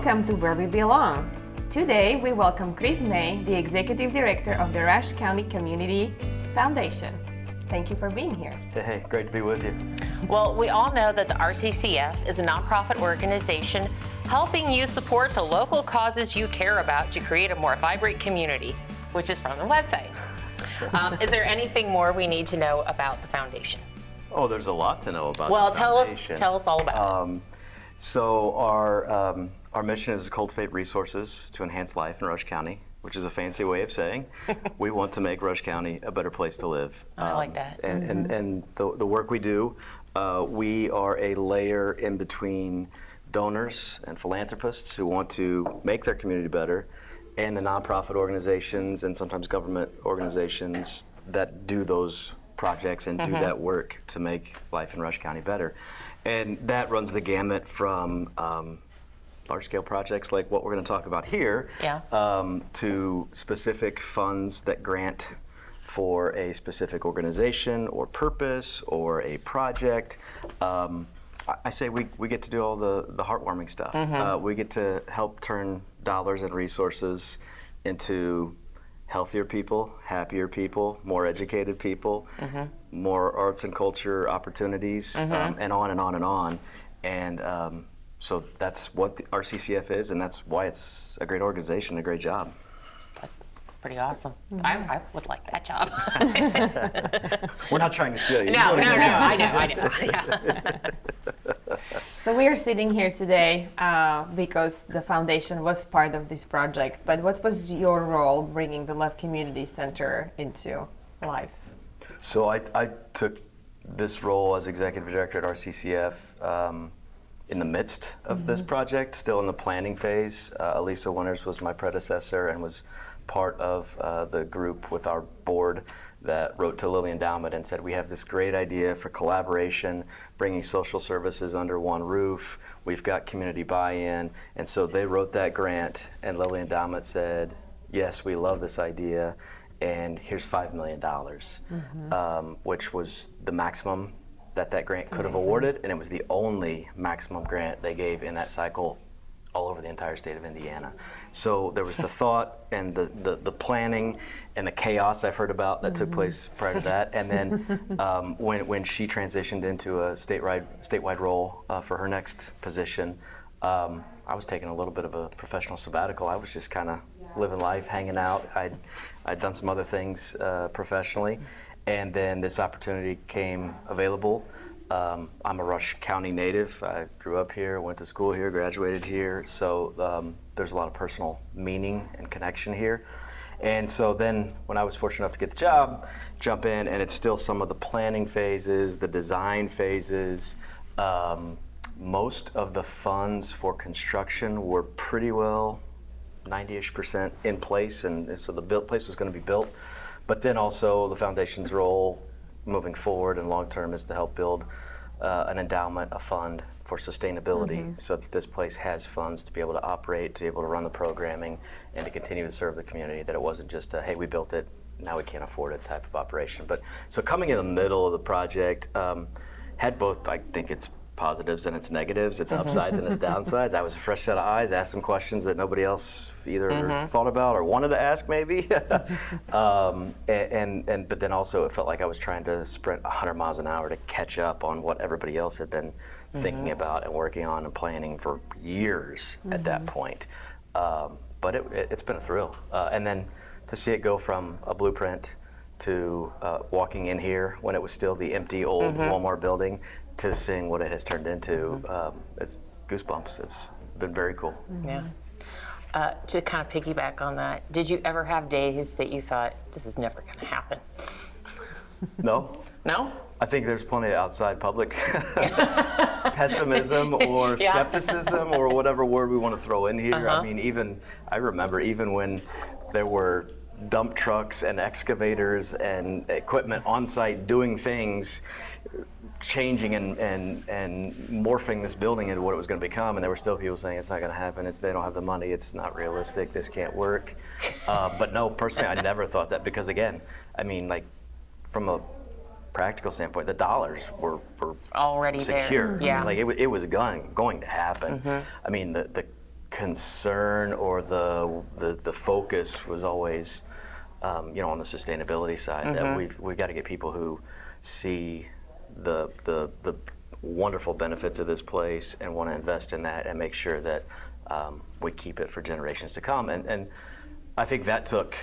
Welcome to Where We Belong. Today we welcome Chris May, the Executive Director of the Rush County Community Foundation. Thank you for being here. Hey, great to be with you. Well, we all know that the RCCF is a nonprofit organization helping you support the local causes you care about to create a more vibrant community, which is from the website. Is there anything more we need to know about the foundation? Oh, there's a lot to know about Well, the tell foundation. us all about it. So our mission is to cultivate resources to enhance life in Rush County, which is a fancy way of saying we want to make Rush County a better place to live. I like that. And the work we do, we are a layer in between donors and philanthropists who want to make their community better, and the nonprofit organizations and sometimes government organizations that do those projects and do that work to make life in Rush County better. And that runs the gamut from large-scale projects like what we're going to talk about here, to specific funds that grant for a specific organization or purpose or a project. I say we get to do all the heartwarming stuff. We get to help turn dollars and resources into healthier people, happier people, more educated people, more arts and culture opportunities, and on and on and on. And so that's what the RCCF is, and that's why it's a great organization, a great job. That's pretty awesome. I would like that job. We're not trying to steal you. No, I know. Yeah. So we are sitting here today because the foundation was part of this project, but what was your role bringing the Love Community Center into life? So I took this role as Executive Director at RCCF in the midst of this project, still in the planning phase. Elisa Winters was my predecessor and was part of the group with our board that wrote to Lilly Endowment and said, we have this great idea for collaboration, bringing social services under one roof. We've got community buy-in. And so they wrote that grant, and Lilly Endowment said, yes, we love this idea, and here's $5 million, which was the maximum that grant could have awarded, and it was the only maximum grant they gave in that cycle all over the entire state of Indiana. So there was the thought and the planning and the chaos I've heard about that took place prior to that. And then when she transitioned into a statewide role for her next position, I was taking a little bit of a professional sabbatical. I was just kind of living life, hanging out. I'd done some other things professionally. And then this opportunity came available. I'm a Rush County native. I grew up here, went to school here, graduated here. So there's a lot of personal meaning and connection here. And so then when I was fortunate enough to get the job, jump in, and it's still some of the planning phases, the design phases. Most of the funds for construction were pretty well 90-ish% in place, and so the place was going to be built. But then also the foundation's role moving forward and long-term is to help build an endowment, a fund for sustainability, so that this place has funds to be able to operate, to be able to run the programming, and to continue to serve the community, that it wasn't just a, hey, we built it, now we can't afford it type of operation. But so coming in the middle of the project had both, I think, its positives and its negatives, its upsides and its downsides. I was a fresh set of eyes, asked some questions that nobody else either thought about or wanted to ask maybe. But then also it felt like I was trying to sprint 100 miles an hour to catch up on what everybody else had been thinking about and working on and planning for years at that point. But it's been a thrill. And then to see it go from a blueprint to walking in here when it was still the empty old Walmart building, to seeing what it has turned into, it's goosebumps. It's been very cool. Yeah. To kind of piggyback on that, did you ever have days that you thought, this is never going to happen? No. No? I think there's plenty of outside public pessimism or skepticism or whatever word we want to throw in here. I mean, I remember even when there were dump trucks and excavators and equipment on site doing things, changing and morphing this building into what it was going to become, and there were still people saying it's not going to happen, they don't have the money, it's not realistic, this can't work. But no, personally, I never thought that, because again, I mean, like, from a practical standpoint, the dollars were already secure. there. Yeah. Like it was going to happen. I mean, the concern or the focus was always, on the sustainability side. That we've got to get people who see the wonderful benefits of this place and want to invest in that and make sure that we keep it for generations to come. And I think that took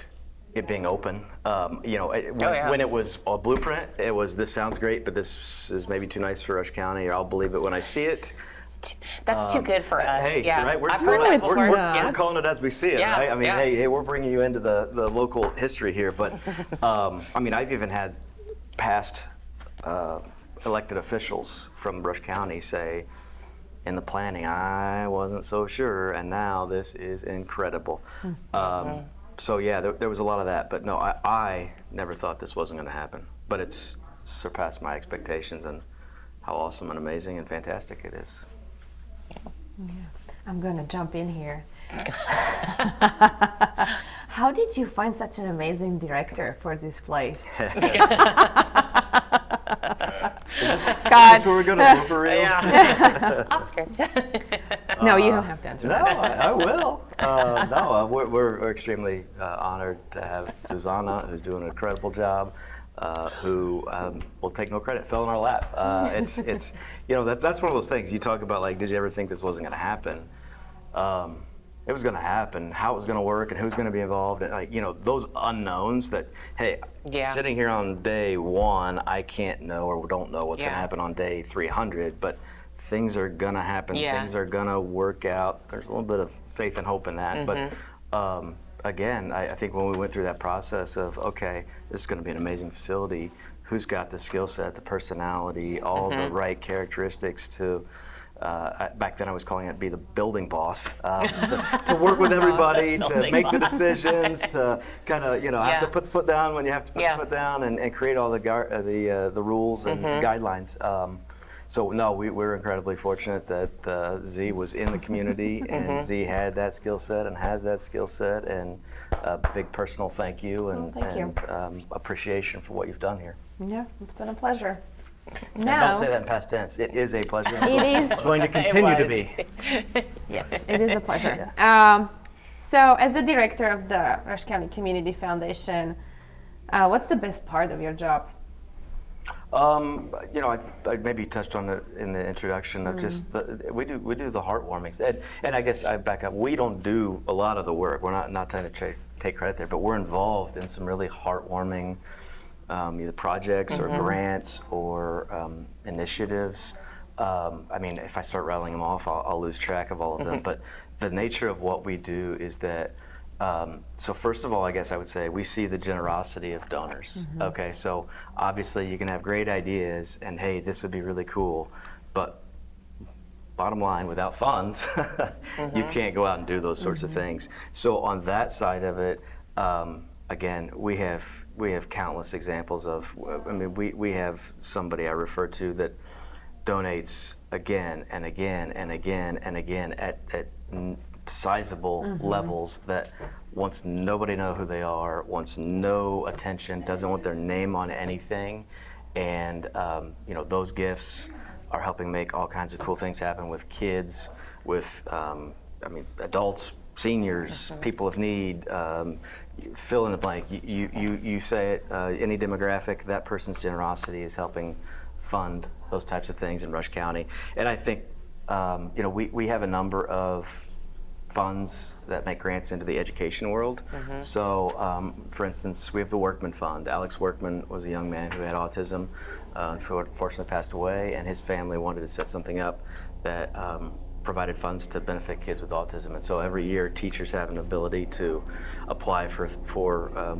it being open. When it was a blueprint, it was, this sounds great, but this is maybe too nice for Rush County, or I'll believe it when I see it. That's too good for us. Hey, yeah. right? We're, I've just heard that it's before. not. we're calling it as we see it, Yeah, right? I mean, yeah. hey, we're bringing you into the local history here. But I've even had past elected officials from Rush County say, in the planning, I wasn't so sure, and now this is incredible. So yeah, there was a lot of that, but no, I never thought this wasn't going to happen. But it's surpassed my expectations, and how awesome and amazing and fantastic it is. I'm gonna jump in here. How did you find such an amazing director for this place? Is this where we're going to blooper reel? Off script. No, you don't have to answer No, that. I will. We're extremely honored to have Susanna, who's doing an incredible job, who will take no credit, fell in our lap. It's that's one of those things. You talk about, like, did you ever think this wasn't going to happen? It was going to happen. How it was going to work and who's going to be involved, and those unknowns that, hey, sitting here on day one, I can't know or don't know what's going to happen on day 300, but things are going to happen. Things are going to work out. There's a little bit of faith and hope in that, but again, I think when we went through that process of, okay, this is going to be an amazing facility, who's got the skill set, the personality, all the right characteristics to, back then I was calling it be the building boss, to work with everybody, to make the decisions, to kind of, have to put the foot down when you have to put the foot down, and create all the rules and guidelines. So no, we're incredibly fortunate that Z was in the community, and Z had that skill set and has that skill set, and a big personal thank you and, appreciation for what you've done here. Yeah, it's been a pleasure. And don't say that in past tense. It is a pleasure. It is. Going to continue to be. Yes, it is a pleasure. So, as the director of the Rush County Community Foundation, what's the best part of your job? I maybe touched on it in the introduction of just we do the heartwarming, and I guess I back up. We don't do a lot of the work. We're not trying to take credit there, but we're involved in some really heartwarming either projects or grants or initiatives. If I start rattling them off, I'll lose track of all of them. But the nature of what we do is that, so first of all, I guess I would say we see the generosity of donors. Okay, so obviously you can have great ideas and, hey, this would be really cool, but bottom line, without funds, you can't go out and do those sorts of things. So on that side of it, again, we have countless examples of, we have somebody I refer to that donates again and again and again and again at sizable levels, that wants nobody to know who they are, wants no attention, doesn't want their name on anything, and those gifts are helping make all kinds of cool things happen with kids, with adults, seniors, people of need, fill in the blank. You say it, any demographic, that person's generosity is helping fund those types of things in Rush County. And I think we have a number of funds that make grants into the education world. So for instance, we have the Workman Fund. Alex Workman was a young man who had autism, unfortunately passed away, and his family wanted to set something up that provided funds to benefit kids with autism. And so every year teachers have an ability to apply for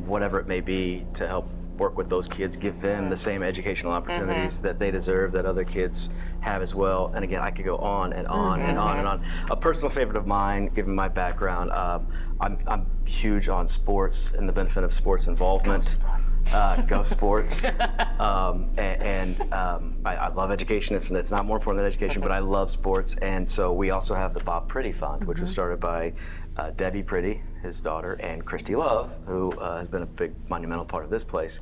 whatever it may be to help work with those kids, give them the same educational opportunities that they deserve, that other kids have as well. And again, I could go on and on and on and on. A personal favorite of mine, given my background, I'm huge on sports and the benefit of sports involvement. Go sports. I love education. It's not more important than education, but I love sports. And so we also have the Bob Priddy Fund, which was started by Debbie Priddy, his daughter, and Christy Love, who has been a big monumental part of this place.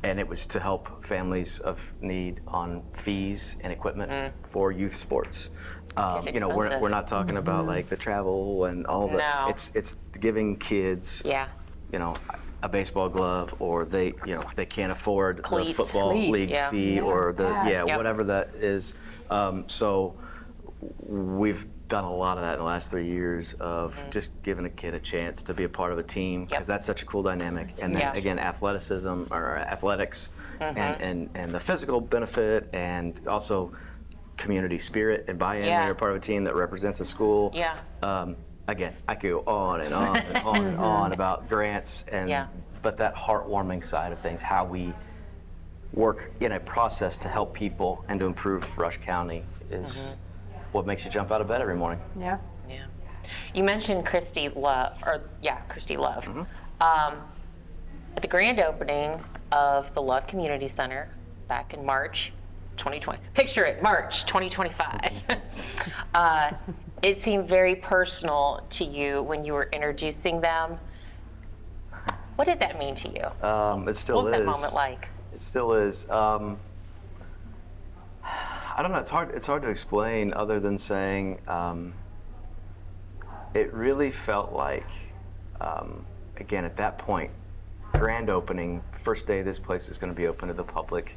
And it was to help families of need on fees and equipment for youth sports. You know, we're not talking about like the travel and all the. No. It's giving kids. Yeah. You know, a baseball glove, or they can't afford Cleats. the football Cleats. league Yeah. fee, or the Yep. whatever that is. So we've done a lot of that in the last 3 years of just giving a kid a chance to be a part of a team, because that's such a cool dynamic. And then Yeah. again, athleticism or athletics, and the physical benefit, and also community spirit and buy-in Yeah. when you're part of a team that represents a school. Yeah. Again, I could go on and on and on and on about grants, but that heartwarming side of things, how we work in a process to help people and to improve Rush County, is what makes you jump out of bed every morning. Yeah. Yeah. You mentioned Christy Love. At the grand opening of the Love Community Center back in March 2020. Picture it, March 2025. It seemed very personal to you when you were introducing them. What did that mean to you? It still What was is. that moment like? It still is. I don't know. It's hard to explain, other than saying it really felt like, again, at that point, grand opening, first day this place is going to be open to the public.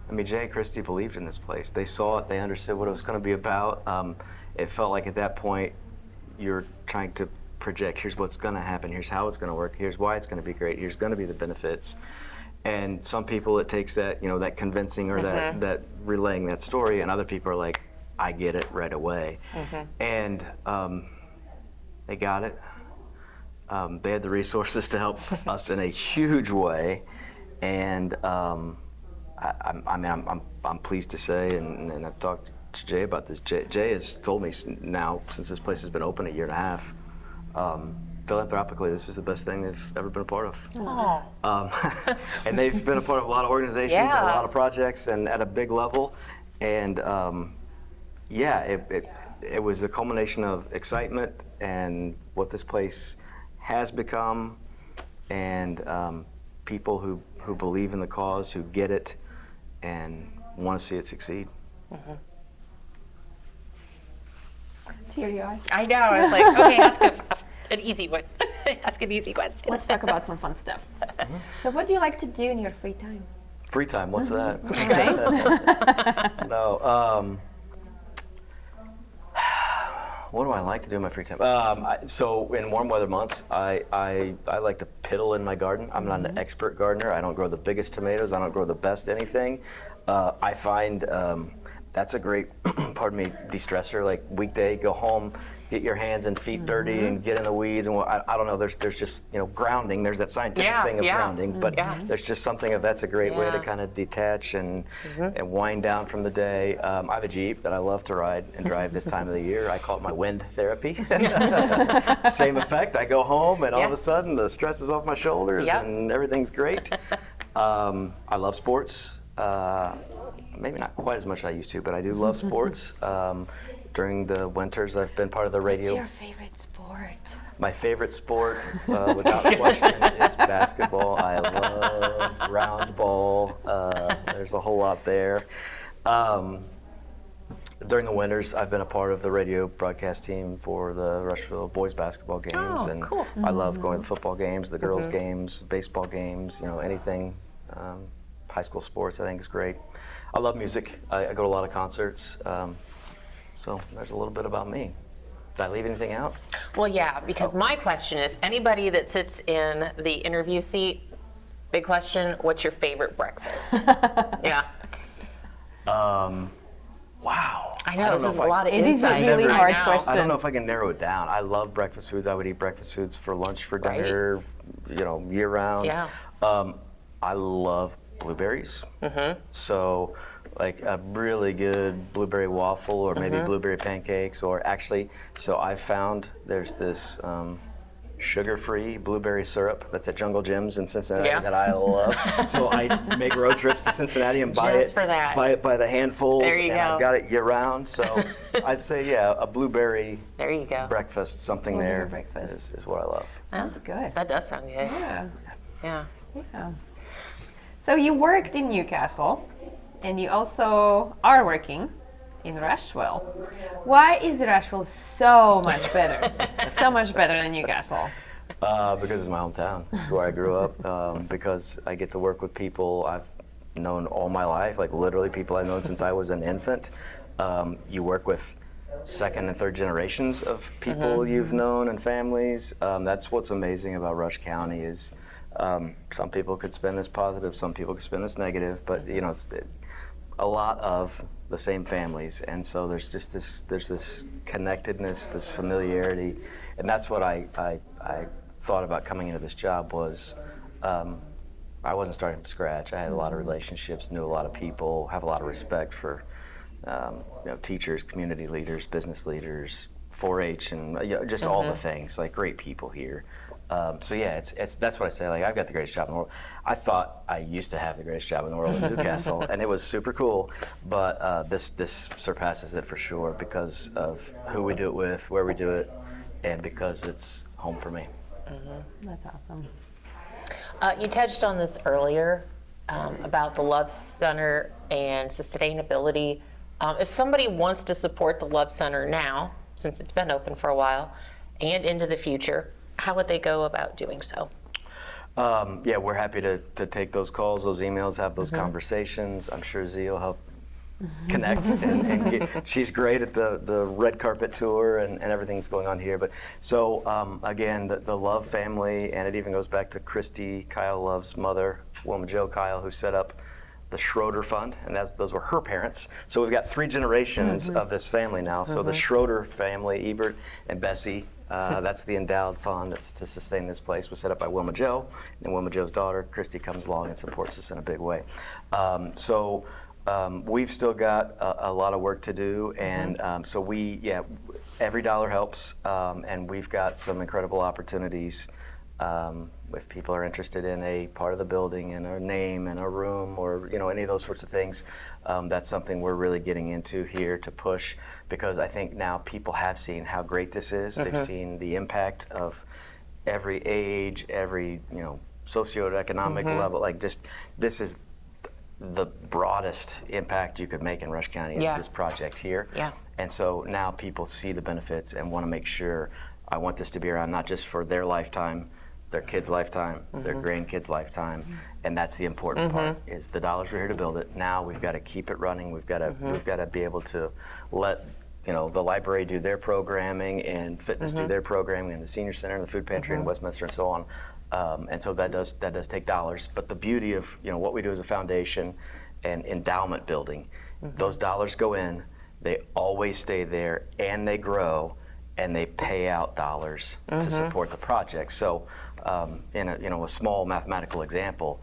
I mean, Jay and Christy believed in this place. They saw it. They understood what it was going to be about. It felt like at that point, you're trying to project, here's what's going to happen, here's how it's going to work, here's why it's going to be great, here's going to be the benefits. And some people, it takes that, that convincing, or that relaying that story, and other people are like, I get it right away. And they got it. They had the resources to help us in a huge way. And I'm pleased to say, and I've talked to Jay about this. Jay has told me now, since this place has been open a year and a half, philanthropically, this is the best thing they've ever been a part of. And they've been a part of a lot of organizations and a lot of projects, and at a big level. And it was the culmination of excitement and what this place has become, and people who believe in the cause, who get it, and want to see it succeed. Teary-eyed. I know. I was like, okay, ask an easy one. Ask an easy question. Let's talk about some fun stuff. So what do you like to do in your free time? Free time, what's that? Right? No. What do I like to do in my free time? So in warm weather months, I like to piddle in my garden. I'm not an expert gardener. I don't grow the biggest tomatoes. I don't grow the best anything. I find that's a great, de-stressor. Like weekday, go home, get your hands and feet dirty, and get in the weeds. And I don't know. There's just grounding. There's that scientific thing of grounding, but there's just something of that's a great way to kind of detach and wind down from the day. I have a Jeep that I love to ride and drive this time of the year. I call it my wind therapy. Same effect. I go home and all of a sudden the stress is off my shoulders and everything's great. I love sports. Maybe not quite as much as I used to, but I do love sports. During the winters, I've been part of the radio. What's your favorite sport? My favorite sport, without question, is basketball. I love round ball. There's a whole lot there. During the winters, I've been a part of the radio broadcast team for the Rushville boys basketball games, and cool. I love going to the football games, the girls' games, baseball games, anything. High school sports, I think, is great. I love music. I go to a lot of concerts. So there's a little bit about me. Did I leave anything out? Well, yeah, because my question is, anybody that sits in the interview seat, big question, what's your favorite breakfast? Yeah. Wow. I know, this is a lot of It is a insight. really I hard know. question. I don't know if I can narrow it down. I love breakfast foods. I would eat breakfast foods for lunch, for dinner, year round. Yeah. I love blueberries. So like a really good blueberry waffle, or maybe blueberry pancakes, or actually, so I found there's this sugar-free blueberry syrup that's at Jungle Gyms in Cincinnati Yeah. that I love. So I make road trips to Cincinnati and buy Just for that. buy it by the handfuls. There you and go. I've got it year-round. So I'd say, yeah, a blueberry There you go. breakfast, something Blueberry there breakfast. is what I love. Sounds good. That does sound good. Yeah. Yeah. Yeah. So you worked in Newcastle, and you also are working in Rushville. Why is Rushville so much better? So much better than Newcastle? Because it's my hometown. It's where I grew up. Because I get to work with people I've known all my life, like literally people I've known since I was an infant. You work with second and third generations of people you've known and families. That's what's amazing about Rush County is some people could spin this positive, some people could spin this negative, but you know, it's a lot of the same families, and so there's just this connectedness, this familiarity, and that's what I thought about coming into this job was I wasn't starting from scratch. I had a lot of relationships, knew a lot of people, have a lot of respect for teachers, community leaders, business leaders, 4-H, and just all the things. Like great people here. So yeah, it's that's what I say. Like I've got the greatest job in the world. I thought I used to have the greatest job in the world in Newcastle, and it was super cool. But this surpasses it for sure because of who we do it with, where we do it, and because it's home for me. That's awesome. You touched on this earlier about the Love Center and sustainability. If somebody wants to support the Love Center now, since it's been open for a while, and into the future, how would they go about doing so? Yeah, we're happy to take those calls, those emails, have those conversations. I'm sure Z will help connect. and she's great at the red carpet tour and everything that's going on here. But so again, the Love family, and it even goes back to Christy, Kyle Love's mother, Wilma Jo Kyle, who set up the Schroeder Fund, and those were her parents. So we've got 3 generations of this family now. So the Schroeder family, Ebert and Bessie, that's the endowed fund that's to sustain this place, was set up by Wilma Jo. And Wilma Jo's daughter, Christy, comes along and supports us in a big way. We've still got a lot of work to do, and so every dollar helps, and we've got some incredible opportunities. If people are interested in a part of the building, in a name, in a room, or any of those sorts of things, that's something we're really getting into here to push, because I think now people have seen how great this is. They've seen the impact of every age, every socioeconomic level. Like this is the broadest impact you could make in Rush County is this project here. Yeah. And so now people see the benefits and want to make sure, I want this to be around not just for their lifetime, their kids' lifetime, their grandkids' lifetime, and that's the important part. Is the dollars are here to build it. Now we've got to keep it running. We've got to be able to let the library do their programming and fitness do their programming, and the senior center and the food pantry in Westminster and so on. And so that does take dollars. But the beauty of what we do as a foundation and endowment building, those dollars go in, they always stay there, and they grow, and they pay out dollars to support the project. So in a small mathematical example,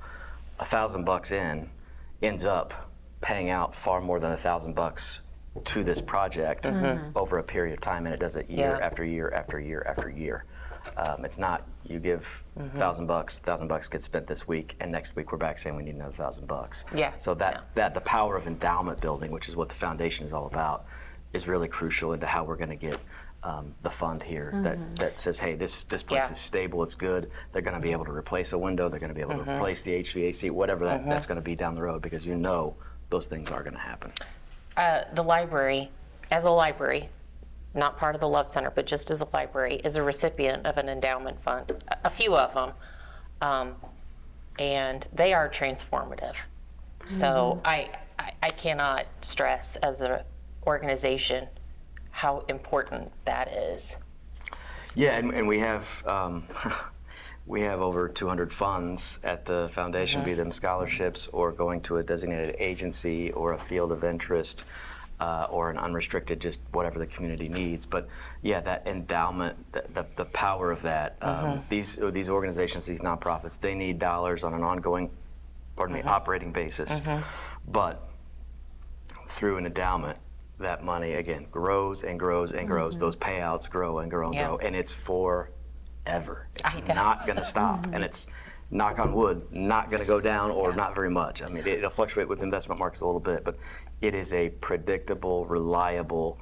$1,000 in ends up paying out far more than $1,000 to this project over a period of time, and it does it year after year after year after year. It's not you give $1,000, $1,000 gets spent this week, and next week we're back saying we need another $1,000. Yeah. So that the power of endowment building, which is what the foundation is all about, is really crucial into how we're going to get the fund here that says, hey, this place is stable, it's good. They're going to be able to replace a window, they're going to be able to replace the HVAC, whatever that's going to be down the road, because those things are going to happen. The library, as a library, not part of the Love Center, but just as a library, is a recipient of an endowment fund, a few of them, and they are transformative. So I cannot stress as an organization how important that is. Yeah, and we have over 200 funds at the foundation, be them scholarships or going to a designated agency or a field of interest. Or an unrestricted, just whatever the community needs. But yeah, that endowment, the power of that, these organizations, these nonprofits, they need dollars on an ongoing, operating basis. But through an endowment, that money again grows and grows and grows. Those payouts grow and grow and grow, and it's for ever. I It's know. not going to stop, and it's, knock on wood, not going to go down or not very much. I mean, it'll fluctuate with investment markets a little bit, but it is a predictable, reliable,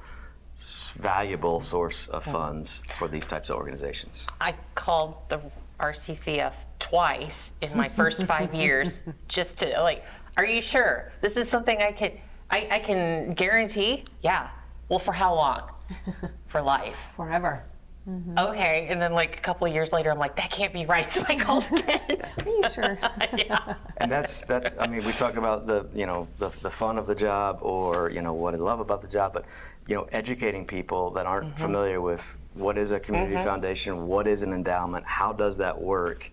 valuable source of funds for these types of organizations. I called the RCCF twice in my first 5 years just to like, are you sure this is something I can guarantee? Yeah. Well, for how long? For life. Forever. Okay. And then like a couple of years later, I'm like, that can't be right. So I called again. Are you sure? Yeah. And that's I mean, we talk about the the fun of the job, or what I love about the job, but educating people that aren't familiar with what is a community foundation, what is an endowment, how does that work.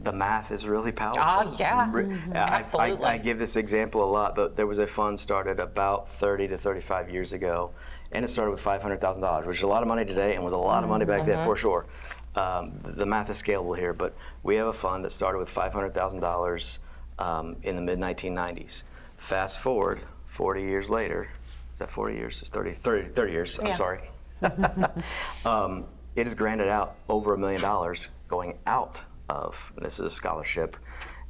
The math is really powerful. Oh, yeah. Absolutely. I give this example a lot, but there was a fund started about 30 to 35 years ago, and it started with $500,000, which is a lot of money today and was a lot of money back then for sure. The math is scalable here, but we have a fund that started with $500,000 in the mid-1990s. Fast forward 40 years later, is that 40 years? 30 years, I'm sorry. It has granted out over $1 million going out of, and this is a scholarship,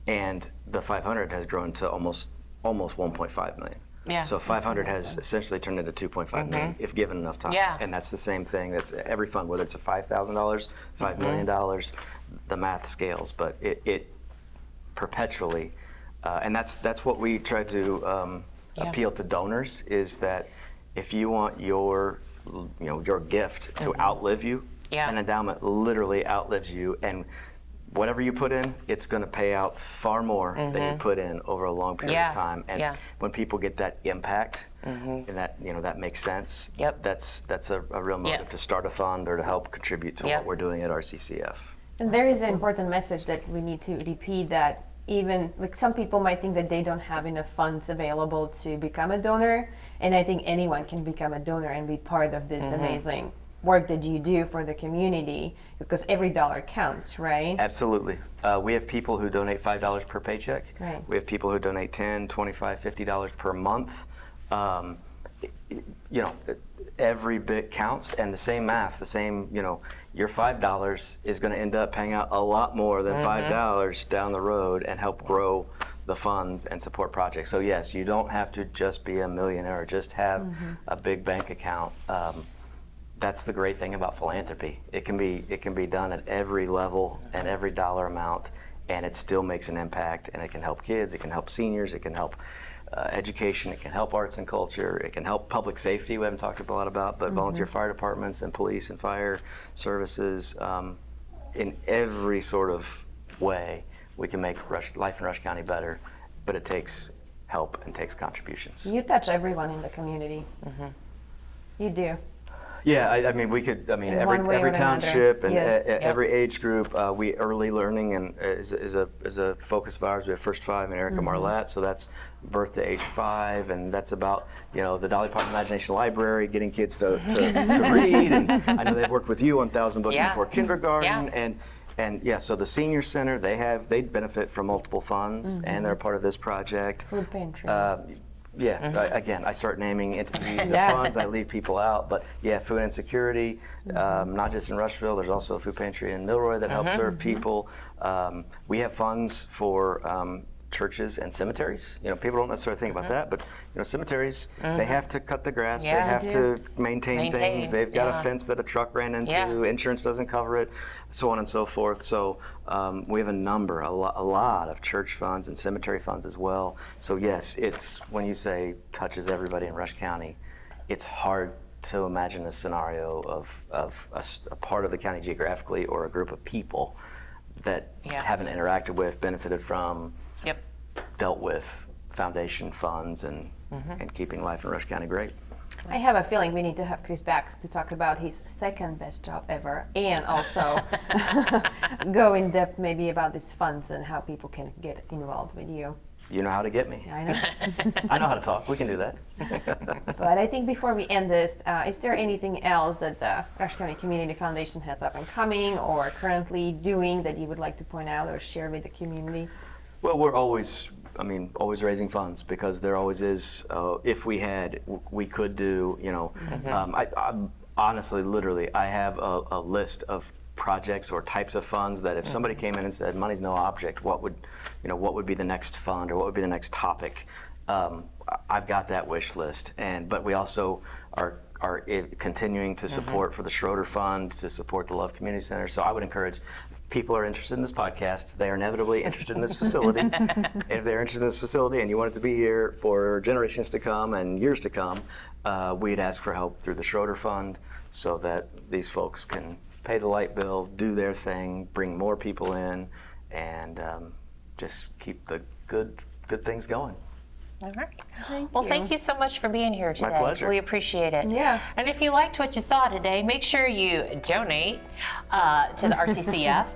and the 500 has grown to almost 1.5 million. Yeah. So 500 has essentially turned into 2.5 million if given enough time. Yeah. And that's the same thing. That's every fund, whether it's a $5,000, $5 million, the math scales, but it perpetually, and that's what we try to appeal to donors, is that if you want your gift to outlive you, an endowment literally outlives you, and whatever you put in, it's going to pay out far more than you put in over a long period of time. And when people get that impact, and that makes sense. That's a real motive to start a fund or to help contribute to what we're doing at RCCF. And there is an important message that we need to repeat, that even like some people might think that they don't have enough funds available to become a donor, and I think anyone can become a donor and be part of this amazing work that you do for the community, because every dollar counts, right? Absolutely. We have people who donate $5 per paycheck. Right. We have people who donate $10, $25, $50 per month. Every bit counts, and the same math, your $5 is going to end up paying out a lot more than $5 down the road and help grow the funds and support projects. So yes, you don't have to just be a millionaire or just have a big bank account. That's the great thing about philanthropy. It can be done at every level and every dollar amount, and it still makes an impact, and it can help kids, it can help seniors, it can help education, it can help arts and culture, it can help public safety, we haven't talked a lot about, but volunteer fire departments and police and fire services. In every sort of way, we can make life in Rush County better, but it takes help and takes contributions. You touch everyone in the community. You do. Yeah, I mean, we could. I mean, In one way or every another. township and Yes. every age group. We early learning and is a focus of ours. We have First Five and Erica Marlette, so that's birth to age 5, and that's about the Dolly Parton Imagination Library, getting kids to read. And I know they've worked with you on 1,000 Books Before Kindergarten, and so the senior center, they benefit from multiple funds, and they're a part of this project. Food pantry. Again, I start naming entities of funds, I leave people out, but food insecurity, not just in Rushville, there's also a food pantry in Milroy that helps serve people. We have funds for churches and cemeteries. People don't necessarily think about that, but cemeteries, they have to cut the grass, they have to maintain things, they've got a fence that a truck ran into, insurance doesn't cover it, so on and so forth. So we have a lot of church funds and cemetery funds as well. So yes, it's, when you say touches everybody in Rush County, it's hard to imagine a scenario of a part of the county geographically or a group of people that haven't interacted with, benefited from, dealt with foundation funds and keeping life in Rush County great. I have a feeling we need to have Chris back to talk about his second best job ever, and also go in depth maybe about these funds and how people can get involved with you. You know how to get me. I know. I know how to talk. We can do that. But I think before we end this, is there anything else that the Rush County Community Foundation has up and coming or currently doing that you would like to point out or share with the community? Well, we're always raising funds, because there always is. If we could do, honestly, literally, I have a list of projects or types of funds that if somebody came in and said money's no object, what would be the next fund or what would be the next topic? I've got that wish list, but we also are continuing to support for the Schroeder Fund, to support the Love Community Center. So I would encourage, if people are interested in this podcast, they are inevitably interested in this facility. If they're interested in this facility and you want it to be here for generations to come and years to come, we'd ask for help through the Schroeder Fund so that these folks can pay the light bill, do their thing, bring more people in, and just keep the good things going. All right. Well, thank you so much for being here today. My pleasure. We appreciate it. Yeah. And if you liked what you saw today, make sure you donate to the RCCF.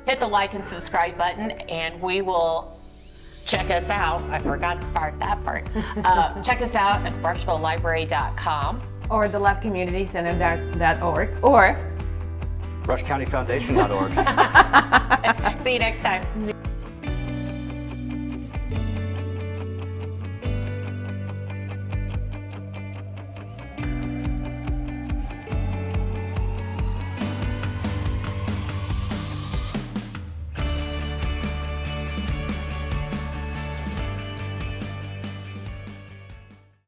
Hit the like and subscribe button, and we will check us out. I forgot that part. Check us out at brushvillelibrary.com. Or the lovecommunitycenter.org. Or RushCountyFoundation.org. See you next time.